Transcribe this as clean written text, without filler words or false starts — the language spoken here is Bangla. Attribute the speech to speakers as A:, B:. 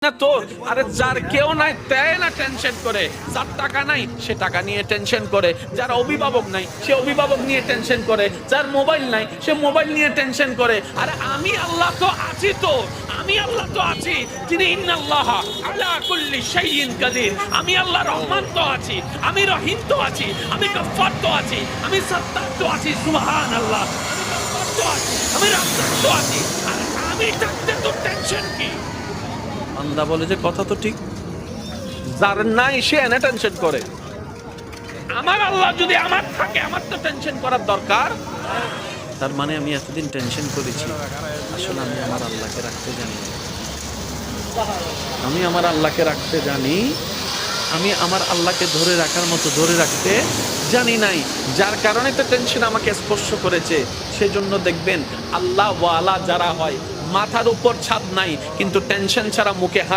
A: না তো। আরে যার কেউ নাই তাই না টেনশন করে, যার টাকা নাই সে টাকা নিয়ে টেনশন করে, যার অভিভাবক নাই সে অভিভাবক নিয়ে টেনশন করে, যার মোবাইল নাই সে মোবাইল নিয়ে টেনশন করে। আরে আমি আল্লাহ তো আছি, তো আমি আল্লাহ তো আছি, যিনি ইন্নাল্লাহ আলা কুল্লি শাইইন কাদির। আমি আল্লাহ রহমান তো আছি, আমি রহিম তো আছি, আমি গফফার তো আছি, আমি সত্তার তো আছি। সুবহানাল্লাহ, আমি গফফার তো আছি, আমি রাজ্জাক তো আছি। আর আমি থাকতে তো টেনশন কি? বান্দা বলে যে কথা তো ঠিক, যার নাই সে এনে টেনশন করে। আমার আল্লাহ যদি আমার থাকে, আমার তো টেনশন করার দরকার। তার মানে আমি এতদিন টেনশন করেছি, আসলে আমি আমার আল্লাহকে রাখতে জানি। আমি আমার আল্লাহকে রাখতে জানি, আমি আমার আল্লাহকে ধরে রাখার মতো ধরে রাখতে জানি নাই, যার কারণে তো টেনশন আমাকে স্পর্শ করেছে। সেজন্য দেখবেন আল্লাহ ওয়ালা যারা হয়, মাথার উপর ছাদ নাই কিন্তু টেনশন ছাড়া মুখে